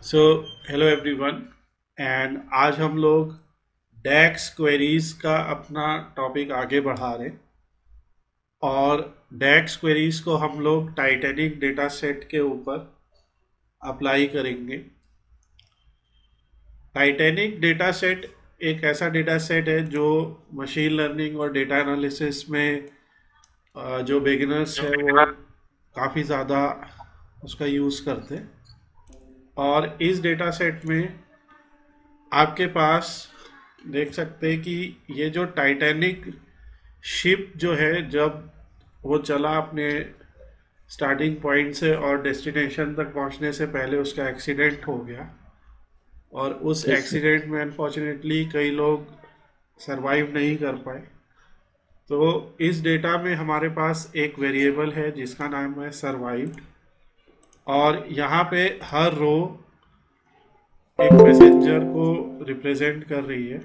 So hello everyone and आज हम लोग डैक्स क्वेरीज का अपना टॉपिक आगे बढ़ा रहे हैं। और डैक्स क्वेरीज को हम लोग टाइटैनिक डेटा सेट के ऊपर अप्लाई करेंगे। टाइटैनिक डेटा सेट एक ऐसा डेटा सेट है जो मशीन लर्निंग और डेटा एनालिसिस में जो बिगिनर्स है वो काफ़ी ज़्यादा उसका यूज़ करते हैं। और इस डेटा सेट में आपके पास देख सकते हैं कि ये जो टाइटैनिक शिप जो है, जब वो चला अपने स्टार्टिंग पॉइंट से और डेस्टिनेशन तक पहुंचने से पहले उसका एक्सीडेंट हो गया। और उस एक्सीडेंट में अनफॉर्चुनेटली कई लोग सरवाइव नहीं कर पाए। तो इस डेटा में हमारे पास एक वेरिएबल है जिसका नाम है सरवाइव्ड, और यहाँ पे हर रो एक पैसेंजर को रिप्रेजेंट कर रही है।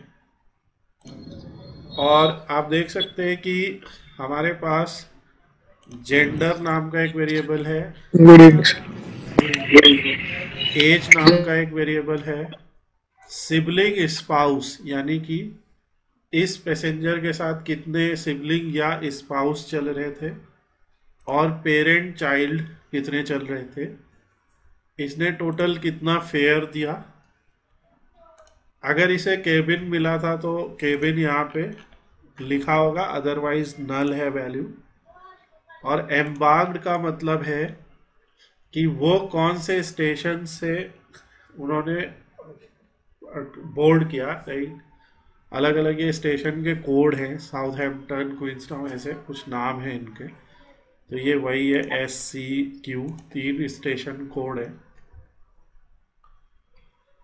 और आप देख सकते हैं कि हमारे पास जेंडर नाम का एक वेरिएबल है, गुड इवनिंग सर। एज नाम का एक वेरिएबल है, सिबलिंग स्पाउस यानी कि इस पैसेंजर के साथ कितने सिबलिंग या स्पाउस चल रहे थे, और पेरेंट चाइल्ड कितने चल रहे थे, इसने टोटल कितना फेयर दिया। अगर इसे केबिन मिला था तो केबिन यहाँ पे लिखा होगा, अदरवाइज नल है वैल्यू। और एम्बार्क्ड का मतलब है कि वो कौन से स्टेशन से उन्होंने बोर्ड किया। राइट, अलग अलग ये स्टेशन के कोड हैं, साउथहैम्पटन, क्वींसटाउन, ऐसे कुछ नाम हैं इनके। तो ये वही है, SCQ, 3 स्टेशन कोड है।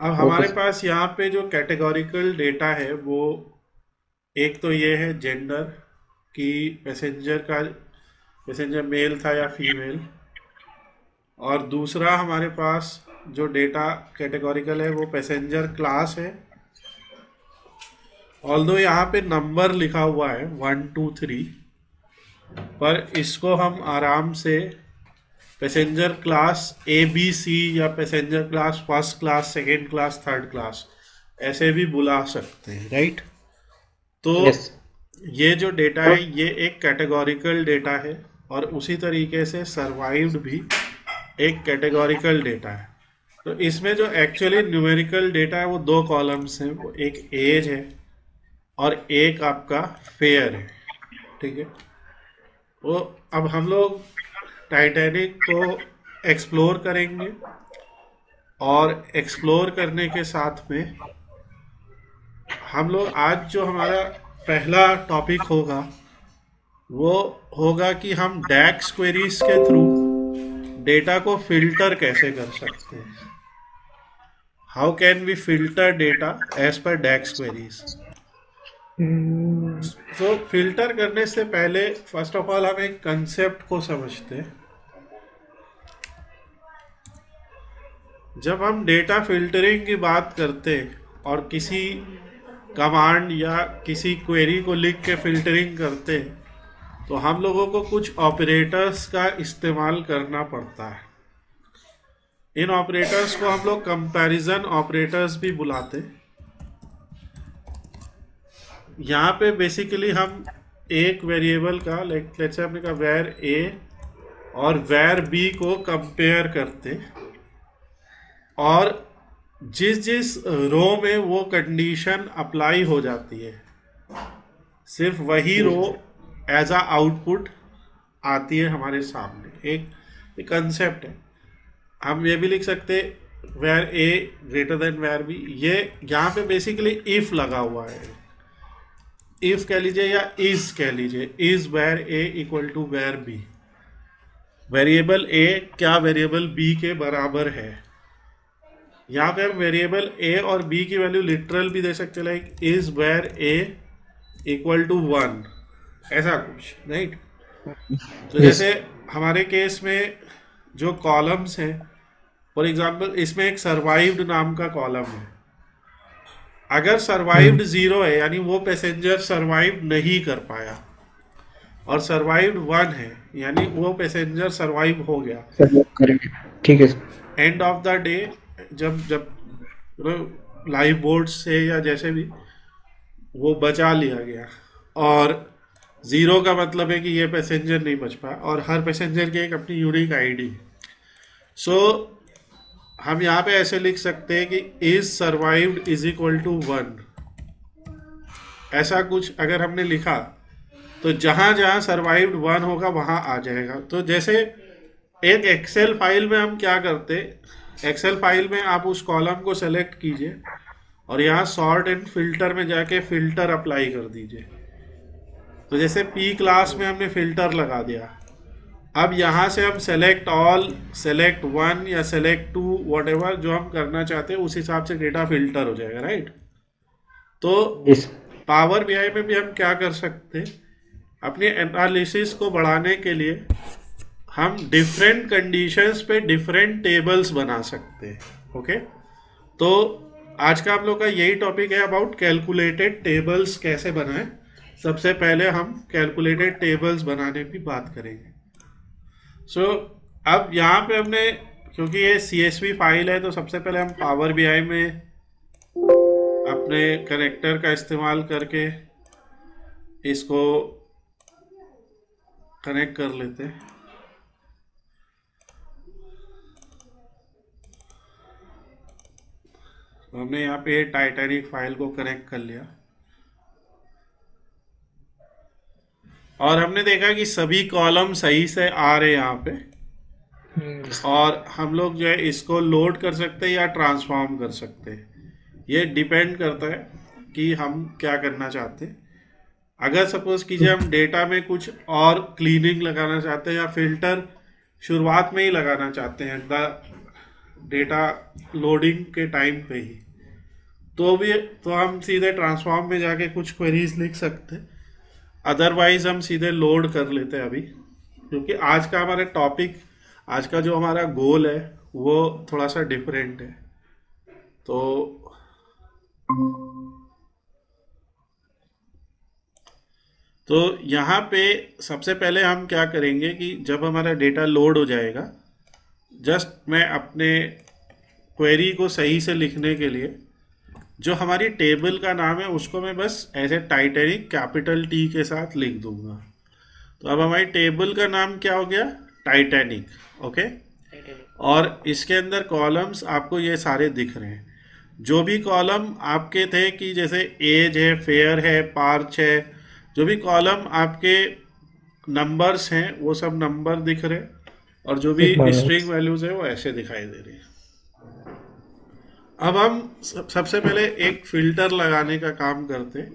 अब हमारे पास यहाँ पे जो कैटेगोरिकल डेटा है वो एक तो ये है जेंडर कि पैसेंजर मेल था या फीमेल। और दूसरा हमारे पास जो डेटा कैटेगोरिकल है वो पैसेंजर क्लास है। ऑल्दो यहाँ पे नंबर लिखा हुआ है 1 2 3, पर इसको हम आराम से पैसेंजर क्लास ABC या passenger class first class, second class, third class ऐसे भी बुला सकते हैं। राइट, तो ये जो डेटा है ये एक कैटेगोरिकल डेटा है, और उसी तरीके से सर्वाइव्ड भी एक कैटेगोरिकल डेटा है। तो इसमें जो एक्चुअली न्यूमेरिकल डेटा है वो 2 कॉलम्स हैं, वो एक एज है और एक आपका फेयर है। ठीक है, तो अब हम लोग टाइटैनिक को एक्सप्लोर करेंगे, और एक्सप्लोर करने के साथ में हम लोग आज जो हमारा पहला टॉपिक होगा वो होगा कि हम डैक्स क्वेरीज के थ्रू डेटा को फिल्टर कैसे कर सकते हैं। How can we filter data as per DAX queries. तो फिल्टर करने से पहले फर्स्ट ऑफ ऑल हम एक कंसेप्ट को समझते हैं। जब हम डेटा फिल्टरिंग की बात करते हैं और किसी कमांड या किसी क्वेरी को लिख के फिल्टरिंग करते हैं, तो हम लोगों को कुछ ऑपरेटर्स का इस्तेमाल करना पड़ता है। इन ऑपरेटर्स को हम लोग कंपैरिजन ऑपरेटर्स भी बुलाते हैं। यहाँ पे बेसिकली हम एक वेरिएबल का लेट्स से आपने कहा वेर A और वेर B को कंपेयर करते, और जिस जिस रो में वो कंडीशन अप्लाई हो जाती है सिर्फ वही रो एज अ आउटपुट आती है हमारे सामने। एक कंसेप्ट है। हम ये भी लिख सकते var A greater than var B। ये यहाँ पे बेसिकली इफ लगा हुआ है, इफ कह लीजिए या इज कह लीजिए, is var A equal to var B। Variable A क्या वेरिएबल B के बराबर है। यहाँ पे हम वेरिएबल A और B की वैल्यू लिटरल भी दे सकते, like is var A equal to 1, ऐसा कुछ। राइट, तो जैसे हमारे केस में जो कॉलम्स हैं, फॉर एग्जांपल इसमें एक सर्वाइव्ड नाम का कॉलम है। अगर सर्वाइव्ड 0 है यानी वो पैसेंजर सर्वाइव नहीं कर पाया, और सर्वाइव्ड 1 है यानी वो पैसेंजर सर्वाइव हो गया। ठीक है। एंड ऑफ द डे जब जब लाइफ बोट से या जैसे भी वो बचा लिया गया, और ज़ीरो का मतलब है कि ये पैसेंजर नहीं बच पाया, और हर पैसेंजर की एक अपनी यूनिक आईडी है। सो हम यहाँ पे ऐसे लिख सकते हैं कि is survived is equal to 1। ऐसा कुछ अगर हमने लिखा तो जहाँ जहाँ सर्वाइव्ड 1 होगा वहाँ आ जाएगा। तो जैसे एक एक्सेल फाइल में हम क्या करते, एक्सेल फाइल में आप उस कॉलम को सेलेक्ट कीजिए और यहाँ सॉर्ट एंड फिल्टर में जाके फिल्टर अप्लाई कर दीजिए। तो जैसे पी क्लास में हमने फिल्टर लगा दिया, अब यहाँ से हम सेलेक्ट ऑल, सेलेक्ट 1 या सेलेक्ट 2, व्हाटएवर जो हम करना चाहते हैं उस हिसाब से डेटा फिल्टर हो जाएगा, राइट। तो पावर बीआई में भी हम क्या कर सकते हैं, अपने एनालिसिस को बढ़ाने के लिए हम डिफरेंट कंडीशंस पे डिफरेंट टेबल्स बना सकते हैं। ओके, तो आज का हम लोग का यही टॉपिक है अबाउट कैलकुलेटेड टेबल्स कैसे बनाएं। सबसे पहले हम कैलकुलेटेड टेबल्स बनाने की बात करेंगे। सो अब यहाँ पे हमने, क्योंकि ये CSV फाइल है, तो सबसे पहले हम पावर बीआई में अपने कनेक्टर का इस्तेमाल करके इसको कनेक्ट कर लेते हैं। तो हमने यहाँ पे टाइटैनिक फाइल को कनेक्ट कर लिया और हमने देखा कि सभी कॉलम सही से आ रहे हैं यहाँ पे, और हम लोग जो है इसको लोड कर सकते हैं या ट्रांसफॉर्म कर सकते हैं। ये डिपेंड करता है कि हम क्या करना चाहते हैं। अगर सपोज कीजिए हम डेटा में कुछ और क्लीनिंग लगाना चाहते हैं या फिल्टर शुरुआत में ही लगाना चाहते हैं डेटा लोडिंग के टाइम पे ही, तो हम सीधे ट्रांसफॉर्म में जाके कुछ क्वेरीज लिख सकते हैं। अदरवाइज हम सीधे लोड कर लेते हैं अभी, क्योंकि आज का हमारा टॉपिक, आज का जो हमारा गोल है वो थोड़ा सा डिफरेंट है। तो यहाँ पे सबसे पहले हम क्या करेंगे कि जब हमारा डेटा लोड हो जाएगा, जस्ट मैं अपने क्वेरी को सही से लिखने के लिए जो हमारी टेबल का नाम है उसको मैं बस ऐसे टाइटैनिक कैपिटल T के साथ लिख दूंगा। तो अब हमारी टेबल का नाम क्या हो गया, टाइटैनिक। ओके, और इसके अंदर कॉलम्स आपको ये सारे दिख रहे हैं। जो भी कॉलम आपके थे कि जैसे एज है, फेयर है, पार्च है, जो भी कॉलम आपके नंबर्स हैं वो सब नंबर दिख रहे हैं, और जो भी स्ट्रिंग वैल्यूज है वो ऐसे दिखाई दे रही है। अब हम सबसे पहले एक फिल्टर लगाने का काम करते हैं,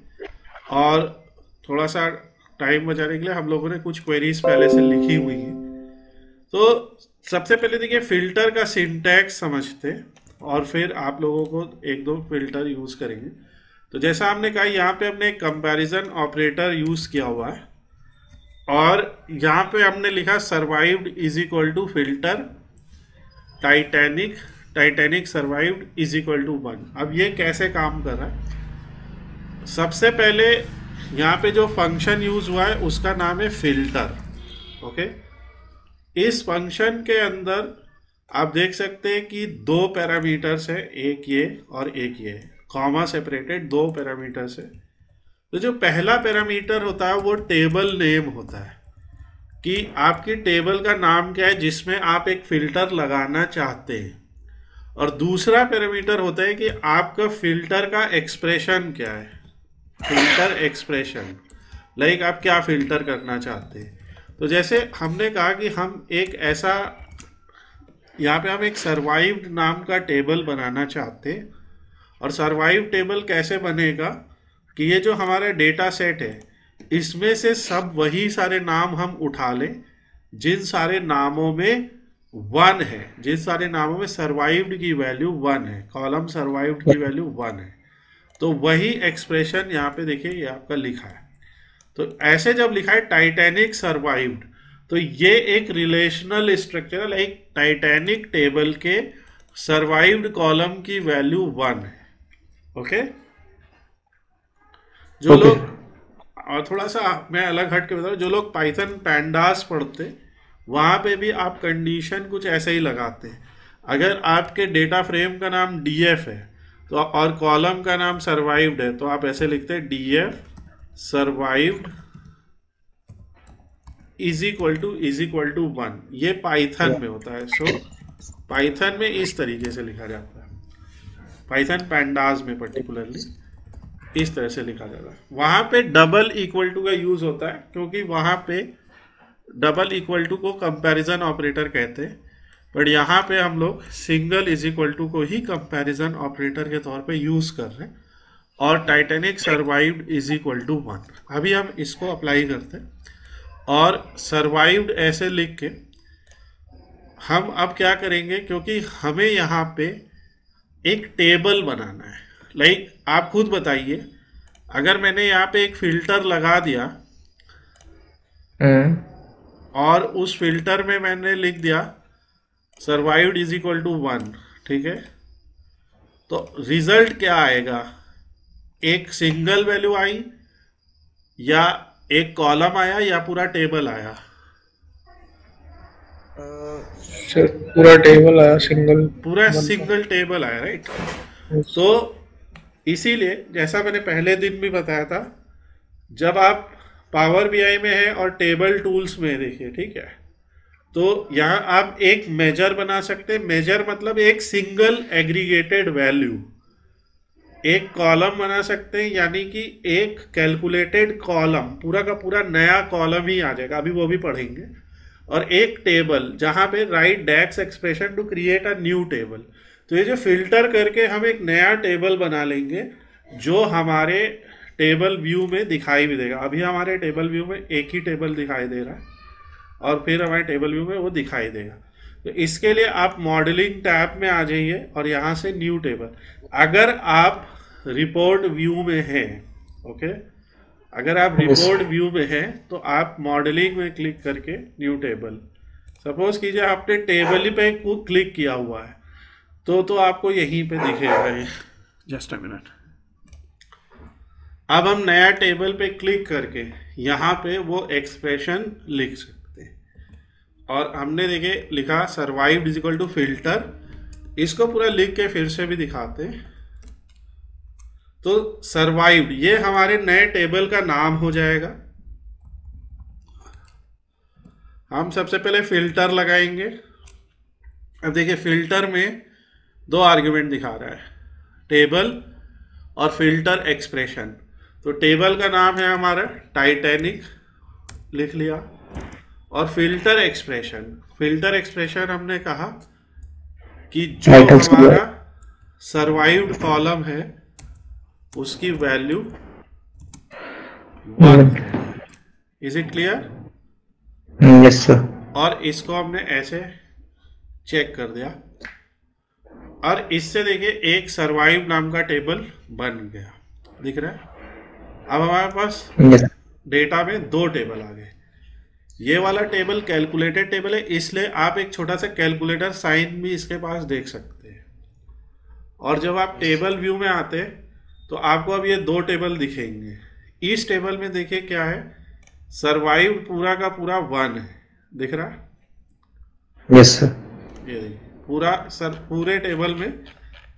और थोड़ा सा टाइम बचाने के लिए हम लोगों ने कुछ क्वेरीज पहले से लिखी हुई है। तो सबसे पहले देखिए फिल्टर का सिंटैक्स समझते हैं और फिर आप लोगों को एक दो फिल्टर यूज करेंगे। तो जैसा हमने कहा, यहाँ पे हमने एक कंपैरिजन ऑपरेटर यूज किया हुआ है, और यहाँ पे हमने लिखा survived is equal to filter Titanic survived is equal to 1। अब ये कैसे काम कर रहा है, सबसे पहले यहाँ पे जो फंक्शन यूज हुआ है उसका नाम है फिल्टर। ओके, इस फंक्शन के अंदर आप देख सकते हैं कि 2 पैरामीटर्स है, एक ये और एक ये, कॉमा सेपरेटेड 2 पैरामीटर्स है। तो जो पहला पैरामीटर होता है वो टेबल नेम होता है, कि आपकी टेबल का नाम क्या है जिसमें आप एक फिल्टर लगाना चाहते हैं, और दूसरा पैरामीटर होता है कि आपका फिल्टर का एक्सप्रेशन क्या है, फिल्टर एक्सप्रेशन, लाइक आप क्या फिल्टर करना चाहते हैं। तो जैसे हमने कहा कि हम एक ऐसा, यहाँ पे हम एक सर्वाइव्ड नाम का टेबल बनाना चाहते हैं, और सर्वाइव टेबल कैसे बनेगा कि ये जो हमारा डेटा सेट है इसमें से सब वही सारे नाम हम उठा लें जिन सारे नामों में 1 है, जिन सारे नामों में सर्वाइव्ड की वैल्यू 1 है, कॉलम सर्वाइव्ड की वैल्यू 1 है। तो वही एक्सप्रेशन यहाँ पे देखिए ये आपका लिखा है। तो ऐसे जब लिखा है टाइटैनिक सर्वाइव्ड, तो ये एक relational structure, like Titanic table के सर्वाइव्ड कॉलम की वैल्यू 1 है। ओके, जो लोग, और थोड़ा सा मैं अलग हट के बता रहा हूँ, जो लोग पाइथन पैंडास पढ़ते वहाँ पे भी आप कंडीशन कुछ ऐसे ही लगाते हैं। अगर आपके डेटा फ्रेम का नाम डीएफ है तो और कॉलम का नाम सर्वाइव्ड है तो आप ऐसे लिखते हैं DF survived is equal to 1। ये पाइथन में होता है। सो पाइथन में इस तरीके से लिखा जाता है, पाइथन पैंडाज में पर्टिकुलरली इस तरह से लिखा जाता है। वहां पे डबल इक्वल टू का यूज होता है क्योंकि वहां पे डबल इक्वल टू को कंपैरिजन ऑपरेटर कहते हैं, बट यहाँ पे हम लोग सिंगल इज इक्वल टू को ही कंपैरिजन ऑपरेटर के तौर पे यूज कर रहे हैं। और Titanic survived is equal to 1। अभी हम इसको अप्लाई करते हैं और सर्वाइव्ड ऐसे लिख के हम अब क्या करेंगे, क्योंकि हमें यहाँ पे एक टेबल बनाना है। लाइक आप खुद बताइए, अगर मैंने यहाँ पे एक फिल्टर लगा दिया और उस फिल्टर में मैंने लिख दिया सर्वाइव्ड इज इक्वल टू 1, ठीक है, तो रिजल्ट क्या आएगा? एक सिंगल वैल्यू आई या एक कॉलम आया या पूरा टेबल आया? सर पूरा टेबल आया, पूरा सिंगल टेबल आया, राइट। तो इसीलिए जैसा मैंने पहले दिन भी बताया था, जब आप पावर बीआई में है और टेबल टूल्स में देखिए, ठीक है, तो यहाँ आप एक मेजर बना सकते हैं। मेजर मतलब एक सिंगल एग्रीगेटेड वैल्यू। एक कॉलम बना सकते हैं, यानी कि एक कैलकुलेटेड कॉलम, पूरा का पूरा नया कॉलम ही आ जाएगा, अभी वो भी पढ़ेंगे। और एक टेबल जहाँ पे write DAX expression to create a new table. तो ये जो फिल्टर करके हम एक नया टेबल बना लेंगे जो हमारे टेबल व्यू में दिखाई भी देगा। अभी हमारे टेबल व्यू में एक ही टेबल दिखाई दे रहा है और फिर हमारे टेबल व्यू में वो दिखाई देगा। तो इसके लिए आप मॉडलिंग टैब में आ जाइए और यहाँ से न्यू टेबल। अगर आप रिपोर्ट व्यू में हैं, ओके, अगर आप रिपोर्ट व्यू में हैं तो आप मॉडलिंग में क्लिक करके न्यू टेबल, सपोज कीजिए आपने टेबल ही पे क्लिक किया हुआ है तो आपको यहीं पे दिखेगा ये। Just a minute. अब हम नया टेबल पे क्लिक करके यहाँ पे वो एक्सप्रेशन लिख सकते हैं। और हमने देखे लिखा survived is equal to filter. इसको पूरा लिख के फिर से भी दिखाते हैं। तो सर्वाइव्ड ये हमारे नए टेबल का नाम हो जाएगा। हम सबसे पहले फिल्टर लगाएंगे। अब देखिए फिल्टर में दो आर्ग्यूमेंट दिखा रहा है, टेबल और फिल्टर एक्सप्रेशन। तो टेबल का नाम है हमारा टाइटैनिक, लिख लिया। और फिल्टर एक्सप्रेशन हमने कहा कि जो हमारा सर्वाइव्ड कॉलम है उसकी value 1। Is it clear? Yes sir. और इसको हमने ऐसे चेक कर दिया और इससे देखिए एक सर्वाइव नाम का टेबल बन गया, दिख रहा है। अब हमारे पास डेटा में दो टेबल आ गए। ये वाला टेबल कैलकुलेटेड टेबल है, इसलिए आप एक छोटा सा कैलकुलेटर साइन भी इसके पास देख सकते हैं। और जब आप टेबल व्यू में आते हैं तो आपको अब ये दो टेबल दिखेंगे। इस टेबल में देखिए क्या है, सर्वाइव पूरा का पूरा 1 है, दिख रहा है? Yes sir. ये देखिए पूरे टेबल में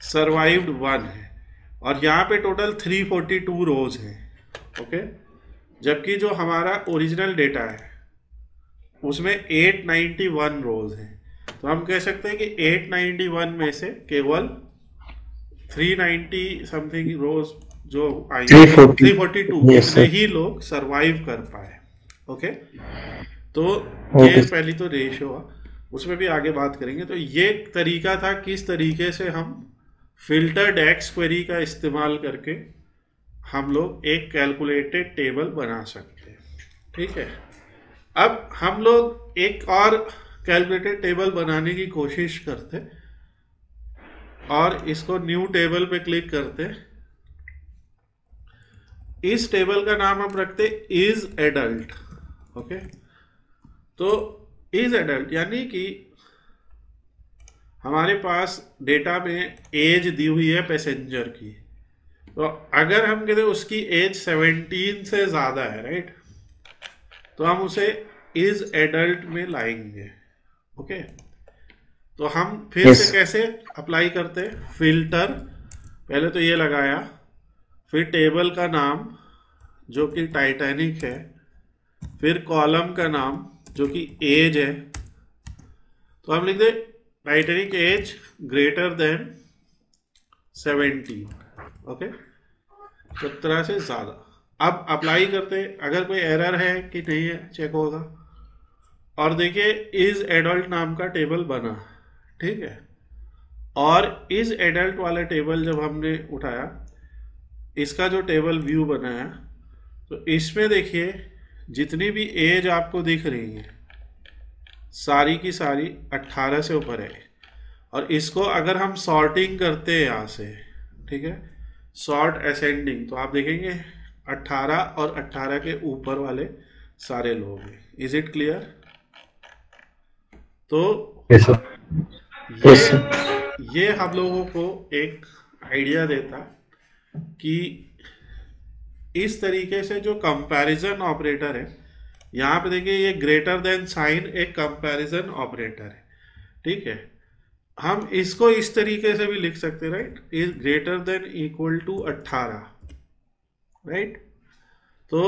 सर्वाइव्ड 1 है और यहाँ पे टोटल 342 रोज हैं, ओके। जबकि जो हमारा ओरिजिनल डेटा है उसमें 891 रोज हैं। तो हम कह सकते हैं कि 891 में से केवल 390 समथिंग रोज जो आई 342 इतने ही लोग सरवाइव कर पाए, ओके। तो ये पहली तो रेशियो हुआ, उसमें भी आगे बात करेंगे। तो ये तरीका था किस तरीके से हम फिल्टर डेक्स क्वेरी का इस्तेमाल करके हम लोग एक कैलकुलेटेड टेबल बना सकते हैं, ठीक है। अब हम लोग एक और कैलकुलेटेड टेबल बनाने की कोशिश करते और इसको न्यू टेबल पे क्लिक करते। इस टेबल का नाम हम रखते इज एडल्ट, ओके। तो इज एडल्ट यानी कि हमारे पास डेटा में एज दी हुई है पैसेंजर की। तो अगर हम कहते उसकी एज 17 से ज़्यादा है, राइट, तो हम उसे इज एडल्ट में लाएंगे, ओके। तो हम फिर से कैसे अप्लाई करते हैं? फिल्टर, पहले तो ये लगाया, फिर टेबल का नाम जो कि टाइटैनिक है, फिर कॉलम का नाम जो कि एज है, तो हम लिख दे Titanic as greater than 17, okay, 17 से ज़्यादा। अब अप्लाई करते, अगर कोई एरर है कि नहीं है चेक होगा, और देखिए इज एडल्ट नाम का टेबल बना, ठीक है। और इज एडल्ट वाला टेबल जब हमने उठाया, इसका जो टेबल व्यू बनाया, तो इसमें देखिए जितनी भी एज आपको दिख रही है सारी की सारी 18 से ऊपर है। और इसको अगर हम सॉर्टिंग करते हैं यहाँ से, ठीक है, सॉर्ट असेंडिंग, तो आप देखेंगे 18 और 18 के ऊपर वाले सारे लोग हैं। Is it clear? तो ये हम लोगों को एक आइडिया देता कि इस तरीके से जो कंपैरिजन ऑपरेटर है, यहाँ पे देखिए ये ग्रेटर देन साइन एक कंपैरिजन ऑपरेटर है, ठीक है। हम इसको इस तरीके से भी लिख सकते हैं, right, is greater than equal to 18, right. तो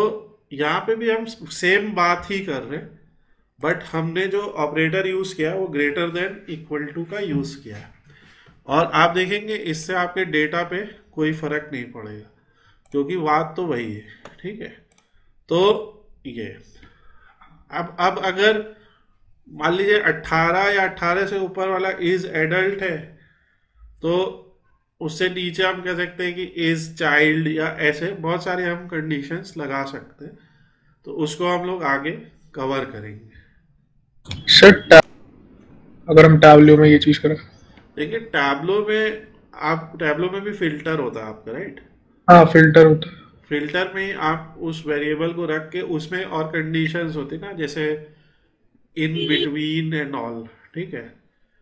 यहाँ पे भी हम सेम बात ही कर रहे हैं, बट हमने जो ऑपरेटर यूज किया वो ग्रेटर देन इक्वल टू का यूज किया है। और आप देखेंगे इससे आपके डेटा पे कोई फर्क नहीं पड़ेगा, क्योंकि बात तो वही है, ठीक है। तो ये अब अगर मान लीजिए 18 या 18 से ऊपर वाला इज एडल्ट है, तो उससे नीचे हम कह सकते हैं कि इज चाइल्ड, या ऐसे बहुत सारे हम कंडीशंस लगा सकते हैं। तो उसको हम लोग आगे कवर करेंगे। सर अगर हम टैब्लो में ये चीज करें, देखिए टैब्लो में भी फिल्टर होता है आपका, राइट? हाँ, फिल्टर होता है। फिल्टर में आप उस वेरिएबल को रख के उसमें और कंडीशंस होती ना, जैसे इन बिटवीन एंड ऑल, ठीक है।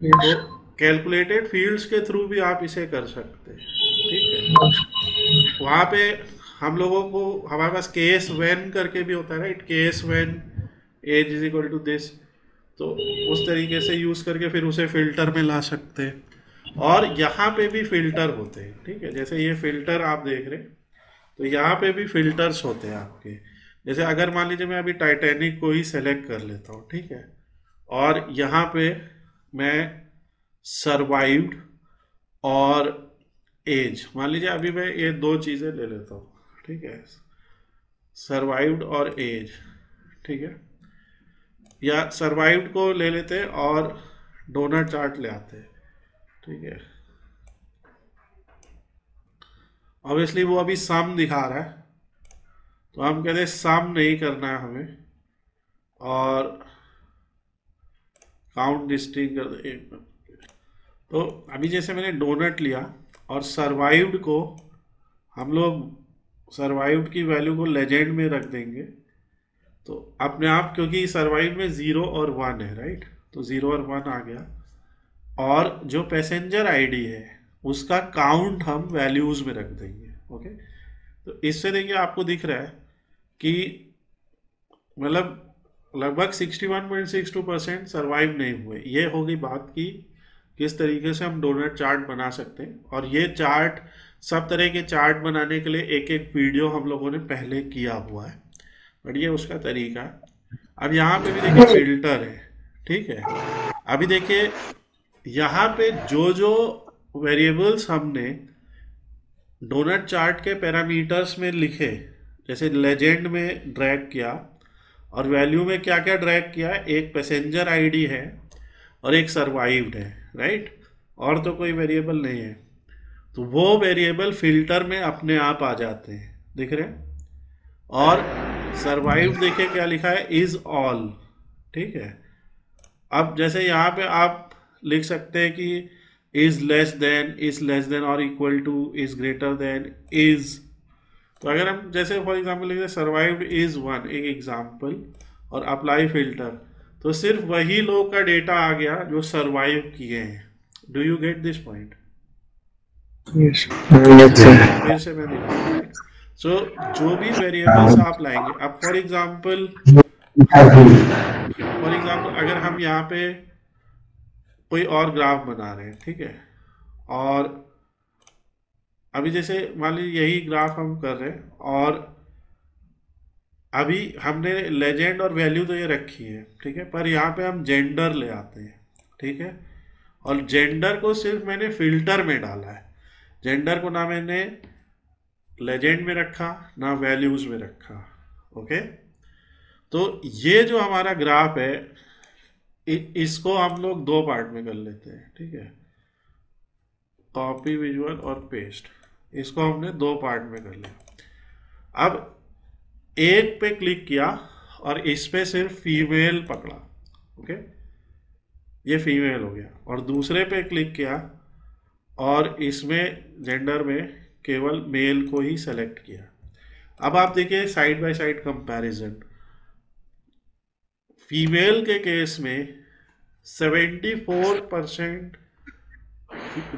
तो कैलकुलेटेड फील्ड्स के थ्रू भी आप इसे कर सकते हैं, ठीक है। वहाँ पे हम लोगों को, हमारे पास केस व्हेन करके भी होता है, right, case when age is equal to this, तो उस तरीके से यूज करके फिर उसे फिल्टर में ला सकते हैं। और यहाँ पे भी फिल्टर होते हैं, ठीक है, जैसे ये फिल्टर आप देख रहे हैं, तो यहाँ पे भी फिल्टर्स होते हैं आपके। जैसे अगर मान लीजिए मैं अभी टाइटैनिक को ही सेलेक्ट कर लेता हूँ, ठीक है, और यहाँ पे मैं सर्वाइव्ड और एज, मान लीजिए अभी मैं ये दो चीज़ें ले लेता हूँ, ठीक है, सर्वाइव्ड और एज, ठीक है, या सर्वाइव्ड को ले लेते हैं और डोनट चार्ट ले आते हैं, ठीक है। ऑब्वियसली वो अभी सम दिखा रहा है, तो हम कहते हैं सम नहीं करना है हमें, और काउंट डिस्टिंग कर दे। तो अभी जैसे मैंने डोनट लिया और सर्वाइव्ड को हम लोग सर्वाइव्ड की वैल्यू को लेजेंड में रख देंगे, तो अपने आप, क्योंकि सर्वाइव में 0 और 1 है, राइट, तो 0 और 1 आ गया। और जो पैसेंजर आईडी है उसका काउंट हम वैल्यूज में रख देंगे, ओके। तो इससे देखिए आपको दिख रहा है कि मतलब लगभग 61.62% सर्वाइव नहीं हुए। ये होगी बात की किस तरीके से हम डोनट चार्ट बना सकते हैं। और ये चार्ट, सब तरह के चार्ट बनाने के लिए एक एक वीडियो हम लोगों ने पहले किया हुआ है, बट ये उसका तरीका है। अब यहाँ पे भी देखिए फिल्टर है, ठीक है। अभी देखिए यहाँ पे जो जो वेरिएबल्स हमने डोनट चार्ट के पैरामीटर्स में लिखे, जैसे लेजेंड में ड्रैग किया और वैल्यू में क्या क्या ड्रैग किया, एक पैसेंजर आईडी है और एक सर्वाइव्ड है, राइट, और तो कोई वेरिएबल नहीं है, तो वो वेरिएबल फिल्टर में अपने आप आ जाते हैं, दिख रहे हैं। और सर्वाइव्ड देखिए क्या लिखा है, इज ऑल, ठीक है। अब जैसे यहाँ पे आप लिख सकते हैं कि इज लेस देन और equal to, is greater than, is. तो अगर हम जैसे फॉर एग्जांपल लिखते हैं सर्वाइव्ड इज 1, एक एग्जांपल, और अप्लाई फिल्टर, तो सिर्फ वही लोग का डेटा आ गया जो सर्वाइव किए हैं। Do you get this point? Yes. फिर से मैं दिखाऊंगा। सो जो भी वेरिएबल्स आप लाएंगे, अब फॉर एग्जांपल अगर हम यहाँ पे कोई और ग्राफ बना रहे हैं, ठीक है। और अभी जैसे मान लीजिए यही ग्राफ हम कर रहे हैं, और अभी हमने लेजेंड और वैल्यू तो ये रखी है, ठीक है, पर यहाँ पे हम जेंडर ले आते हैं, ठीक है। और जेंडर को सिर्फ मैंने फिल्टर में डाला है, जेंडर को ना मैंने लेजेंड में रखा ना वैल्यूज में रखा, ओके। तो ये जो हमारा ग्राफ है इसको हम लोग दो पार्ट में कर लेते हैं, ठीक है। कॉपी विजुअल और पेस्ट, इसको हमने दो पार्ट में कर लिया। अब एक पे क्लिक किया और इस पे सिर्फ फीमेल पकड़ा, ओके, ये फीमेल हो गया। और दूसरे पे क्लिक किया और इसमें जेंडर में केवल मेल को ही सेलेक्ट किया। अब आप देखिए side by side comparison, female के केस में 74%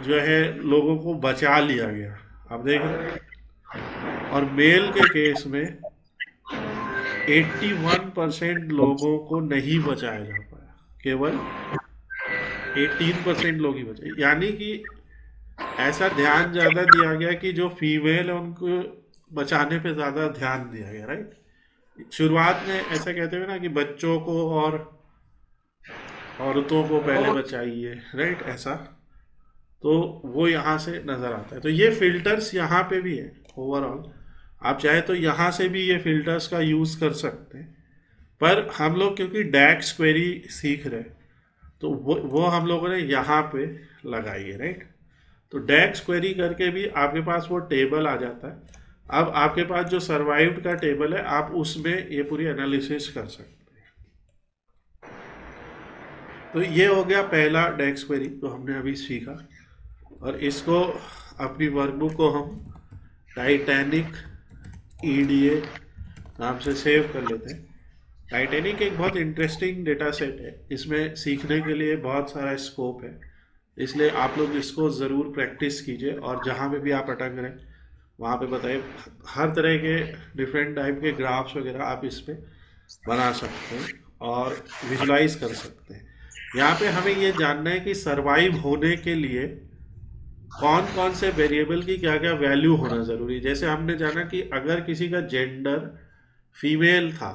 जो है लोगों को बचा लिया गया, आप देख रहे हैं। और मेल के केस में 81% लोगों को नहीं बचाया जा पाया, केवल 18% लोग ही बचे। यानी कि ऐसा ध्यान ज़्यादा दिया गया कि जो फीमेल है उनको बचाने पे ज़्यादा ध्यान दिया गया, राइट। शुरुआत में ऐसा कहते हुए ना कि बच्चों को और औरतों को पहले बचाइए, राइट, ऐसा। तो वो यहाँ से नज़र आता है। तो ये फिल्टर्स यहाँ पे भी है ओवरऑल, आप चाहे तो यहाँ से भी ये फिल्टर्स का यूज़ कर सकते हैं, पर हम लोग क्योंकि डैक्स क्वेरी सीख रहे तो वो हम लोगों ने यहाँ पे लगाई है, राइट। तो डैक्स क्वेरी करके भी आपके पास वो टेबल आ जाता है। अब आपके पास जो सर्वाइव्ड का टेबल है आप उसमें ये पूरी एनालिसिस कर सकते हैं। तो ये हो गया पहला डैक्स क्वेरी जो हमने अभी सीखा, और इसको अपनी वर्कबुक को हम टाइटैनिक EDA नाम से सेव कर लेते हैं। टाइटैनिक एक बहुत इंटरेस्टिंग डेटा सेट है, इसमें सीखने के लिए बहुत सारा स्कोप है, इसलिए आप लोग इसको ज़रूर प्रैक्टिस कीजिए। और जहाँ पे भी आप अटक रहे वहाँ पे बताइए, हर तरह के डिफरेंट टाइप के ग्राफ्स वगैरह आप इस पर बना सकते हैं और विजुलाइज कर सकते हैं। यहाँ पे हमें ये जानना है कि सरवाइव होने के लिए कौन कौन से वेरिएबल की क्या क्या वैल्यू होना ज़रूरी है। जैसे हमने जाना कि अगर किसी का जेंडर फीमेल था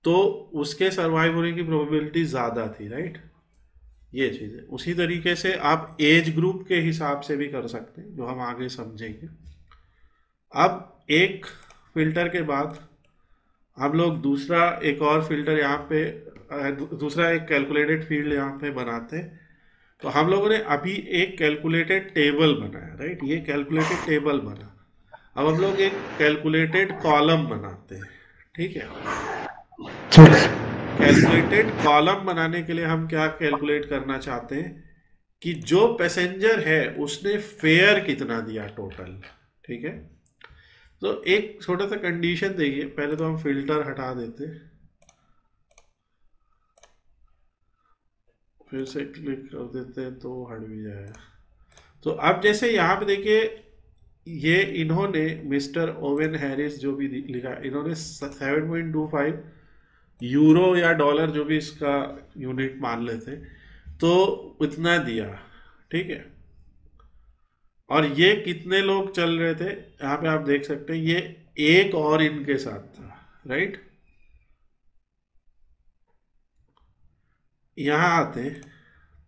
तो उसके सरवाइव होने की प्रोबेबिलिटी ज़्यादा थी, राइट, ये चीज़ है। उसी तरीके से आप एज ग्रुप के हिसाब से भी कर सकते हैं, जो हम आगे समझेंगे। अब एक फिल्टर के बाद हम लोग दूसरा एक और फिल्टर यहाँ पे दूसरा एक कैलकुलेटेड फील्ड यहाँ पे बनाते हैं। तो हम लोगों ने अभी एक कैलकुलेटेड टेबल बनाया, राइट, ये कैलकुलेटेड टेबल बना। अब हम लोग एक कैलकुलेटेड कॉलम बनाते हैं, ठीक है। कैलकुलेटेड कॉलम बनाने के लिए हम क्या कैलकुलेट करना चाहते हैं कि जो पैसेंजर है उसने फेयर कितना दिया टोटल, ठीक है। तो एक छोटा सा कंडीशन देखिए, पहले तो हम फिल्टर हटा देते, फिर से क्लिक कर देते हैं तो हट भी जाएगा। तो अब जैसे यहाँ पे देखिए, ये इन्होंने मिस्टर ओवेन हैरिस जो भी लिखा, इन्होंने 7.25 यूरो या डॉलर जो भी इसका यूनिट मान लेते तो उतना दिया, ठीक है। और ये कितने लोग चल रहे थे यहाँ पे आप देख सकते हैं, ये एक और इनके साथ था, राइट। यहाँ आते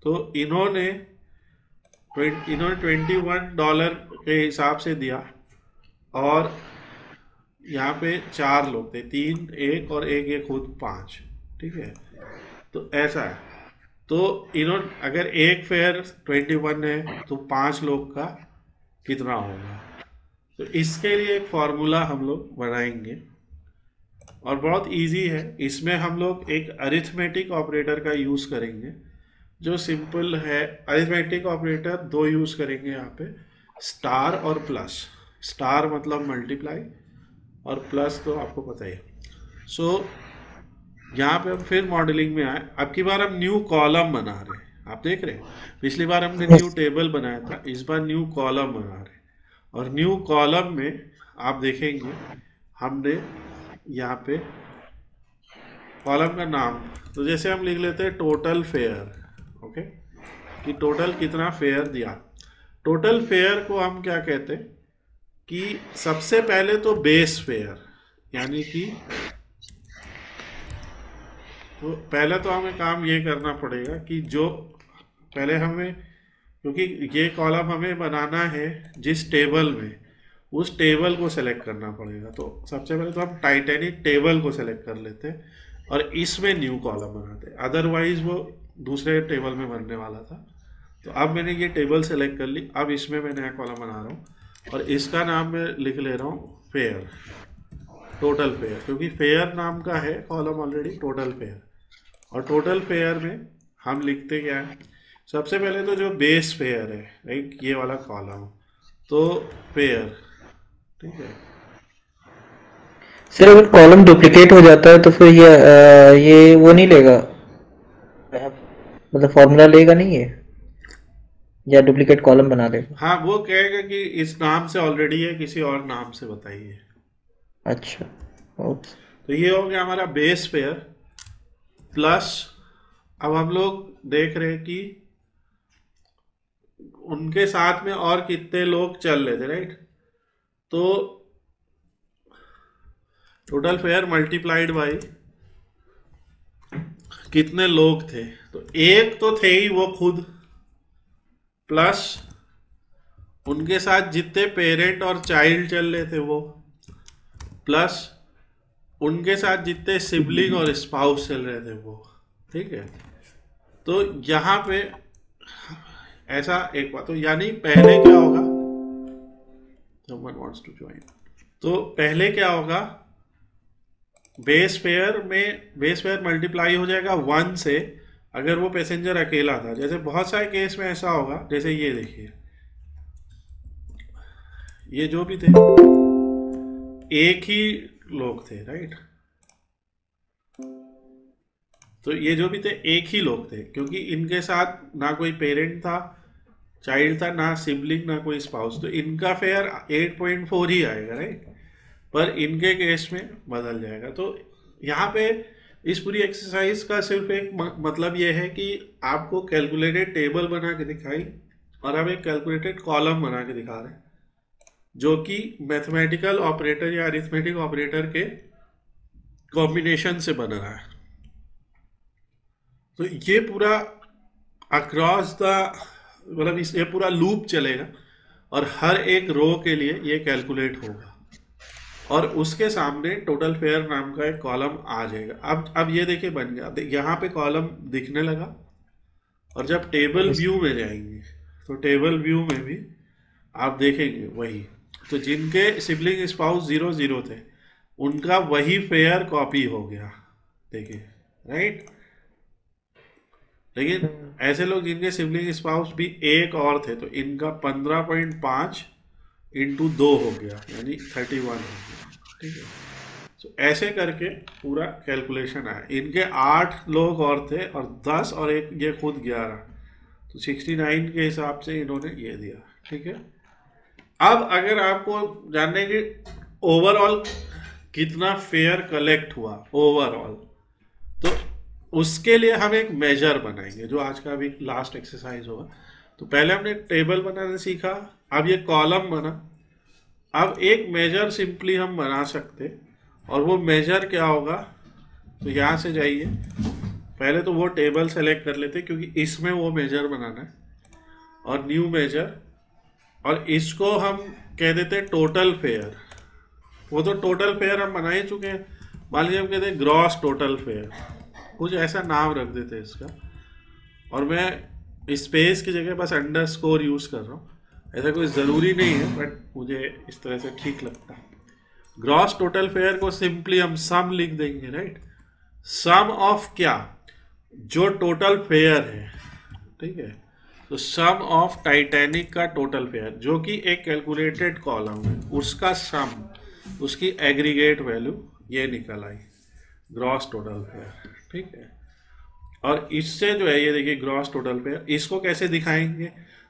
तो इन्होंने $21 के हिसाब से दिया, और यहाँ पे 4 लोग थे, 3 एक और एक ये खुद 5, ठीक है। तो ऐसा है, तो इन्होंने अगर एक फेयर 21 है तो 5 लोग का कितना होगा। तो इसके लिए एक फॉर्मूला हम लोग बनाएंगे और बहुत इजी है। इसमें हम लोग एक अरिथमेटिक ऑपरेटर का यूज़ करेंगे जो सिंपल है। अरिथमेटिक ऑपरेटर 2 यूज़ करेंगे यहाँ पे, स्टार और प्लस। स्टार मतलब मल्टीप्लाई और प्लस तो आपको पता ही है। सो यहाँ पे हम फिर मॉडलिंग में आए, अब की बार हम न्यू कॉलम बना रहे हैं। आप देख रहे हैं पिछली बार हमने न्यू टेबल बनाया था, इस बार न्यू कॉलम बना रहे हैं। और न्यू कॉलम में आप देखेंगे हमने यहाँ पे कॉलम का नाम, तो जैसे हम लिख लेते हैं टोटल फेयर, ओके। कि टोटल कितना फेयर दिया। टोटल फेयर को हम क्या कहते हैं कि सबसे पहले तो बेस फेयर, यानी कि तो पहले तो हमें काम ये करना पड़ेगा कि जो पहले हमें, क्योंकि ये कॉलम हमें बनाना है जिस टेबल में, उस टेबल को सेलेक्ट करना पड़ेगा। तो सबसे पहले तो हम टाइटैनिक टेबल को सेलेक्ट कर लेते हैं और इसमें न्यू कॉलम बनाते हैं, अदरवाइज वो दूसरे टेबल में बनने वाला था। तो अब मैंने ये टेबल सेलेक्ट कर ली, अब इसमें मैं नया कॉलम बना रहा हूँ और इसका नाम मैं लिख ले रहा हूँ फेयर, टोटल फेयर, क्योंकि फेयर नाम का है कॉलम ऑलरेडी टोटल फेयर। और टोटल फेयर में हम लिखते क्या है, सबसे पहले तो जो बेस फेयर है, राइट, ये वाला कॉलम, तो फेयर, ठीक है। सर अगर कॉलम डुप्लीकेट हो जाता है तो फिर ये वो नहीं लेगा, मतलब फॉर्मूला लेगा नहीं है, या डुप्लीकेट कॉलम बना देगा? हाँ, वो कहेगा कि इस नाम से ऑलरेडी है, किसी और नाम से बताइए। अच्छा, ओके। तो ये हो गया हमारा बेस फेयर। प्लस अब हम लोग देख रहे हैं कि उनके साथ में और कितने लोग चल रहे थे, राइट। तो टोटल फेयर मल्टीप्लाइड बाई कितने लोग थे, तो एक तो थे ही वो खुद, प्लस उनके साथ जितने पेरेंट और चाइल्ड चल रहे थे वो, प्लस उनके साथ जितने सिबलिंग और स्पाउस चल रहे थे वो, ठीक है। तो यहाँ पे ऐसा एक बात, तो यानी पहले क्या होगा, someone wants to join, तो पहले क्या होगा, बेस फेयर मल्टीप्लाई हो जाएगा 1 से, अगर वो पैसेंजर अकेला था। जैसे बहुत सारे केस में ऐसा होगा, जैसे ये देखिए, ये जो भी थे एक ही लोग थे, राइट। तो ये जो भी थे एक ही लोग थे, क्योंकि इनके साथ ना कोई पेरेंट था, चाइल्ड था, ना सिबलिंग, ना कोई स्पाउस, तो इनका फेयर 8.4 ही आएगा, राइट। पर इनके केस में बदल जाएगा। तो यहाँ पे इस पूरी एक्सरसाइज का सिर्फ एक मतलब ये है कि आपको कैलकुलेटेड टेबल बना के दिखाई और हम एक कैलकुलेटेड कॉलम बना के दिखा रहे हैं, जो कि मैथमेटिकल ऑपरेटर या अरिथमेटिक ऑपरेटर के कॉम्बिनेशन से बन रहा है। तो ये पूरा अक्रॉस द, मतलब ये पूरा लूप चलेगा और हर एक रो के लिए ये कैलकुलेट होगा और उसके सामने टोटल फेयर नाम का एक कॉलम आ जाएगा। अब ये देखिए बन गया, यहाँ पे कॉलम दिखने लगा। और जब टेबल व्यू में जाएंगे तो टेबल व्यू में भी आप देखेंगे वही, तो जिनके सिबलिंग स्पाउस 0 थे उनका वही फेयर कॉपी हो गया, देखिए, राइट। लेकिन ऐसे लोग जिनके सिबलिंग स्पाउस भी एक और थे, तो इनका 15.5 × 2 हो गया, यानी 31 हो गया, ठीक है। तो ऐसे करके पूरा कैलकुलेशन आया। इनके 8 लोग और थे और 10 और एक ये खुद 11, तो 69 के हिसाब से इन्होंने ये दिया, ठीक है। अब अगर आपको जानने की ओवरऑल कितना फेयर कलेक्ट हुआ ओवरऑल, तो उसके लिए हम एक मेजर बनाएंगे, जो आज का अभी लास्ट एक्सरसाइज होगा। तो पहले हमने टेबल बनाना सीखा, अब ये कॉलम बना। अब एक मेजर सिंपली हम बना सकते, और वो मेजर क्या होगा, तो यहाँ से जाइए, पहले तो वो टेबल सेलेक्ट कर लेते क्योंकि इसमें वो मेजर बनाना है, और न्यू मेजर, और इसको हम कह देते हैं टोटल फेयर। वो तो टोटल फेयर हम बना ही चुके हैं, मान लीजिए हम कहते हैं ग्रॉस टोटल फेयर, कुछ ऐसा नाम रख देते हैं इसका। और मैं स्पेस की जगह बस अंडरस्कोर यूज़ कर रहा हूँ, ऐसा कोई ज़रूरी नहीं है, बट मुझे इस तरह से ठीक लगता है। ग्रॉस टोटल फेयर को सिंपली हम सम लिख देंगे, राइट। सम ऑफ क्या, जो टोटल फेयर है, ठीक है। तो सम ऑफ टाइटैनिक का टोटल फेयर, जो कि एक कैलकुलेटेड कॉलम है, उसका सम, उसकी एग्रीगेट वैल्यू ये निकल आई, ग्रॉस टोटल फेयर, ठीक है। और इससे जो है ये देखिए ग्रॉस टोटल फेयर, इसको कैसे दिखाएंगे,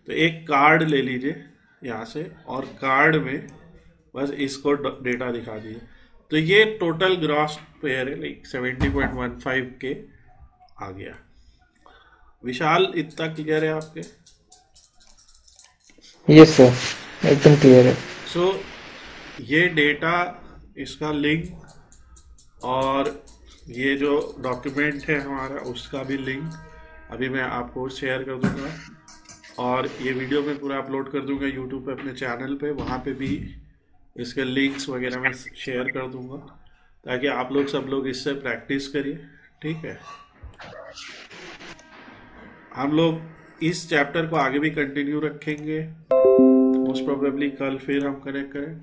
तो एक कार्ड ले लीजिए यहाँ से, और कार्ड में बस इसको डेटा दिखा दीजिए। तो ये टोटल ग्रॉस फेयर है, लाइक 70.15 के आ गया, विशाल इतना क्लियर है आपके? यस सर, एकदम क्लियर है। सो ये डेटा, इसका लिंक और ये जो डॉक्यूमेंट है हमारा उसका भी लिंक अभी मैं आपको शेयर कर दूंगा, और ये वीडियो में पूरा अपलोड कर दूंगा यूट्यूब पे अपने चैनल पे, वहाँ पे भी इसके लिंक्स वगैरह मैं शेयर कर दूंगा ताकि आप लोग सब लोग इससे प्रैक्टिस करिए। ठीक है, हम लोग इस चैप्टर को आगे भी कंटिन्यू रखेंगे, मोस्ट प्रोबेबली कल फिर हम कनेक्ट करें,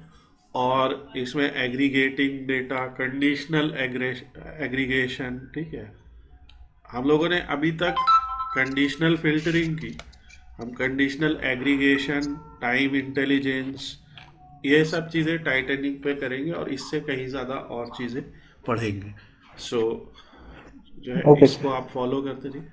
और इसमें एग्रीगेटिंग डेटा, कंडीशनल एग्रीगेशन। ठीक है, हम लोगों ने अभी तक कंडीशनल फिल्टरिंग की, हम कंडीशनल एग्रीगेशन, टाइम इंटेलिजेंस, ये सब चीज़ें टाइटनिंग पे करेंगे और इससे कहीं ज़्यादा और चीज़ें पढ़ेंगे। सो जो है ओके इसको आप फॉलो करते रहिए।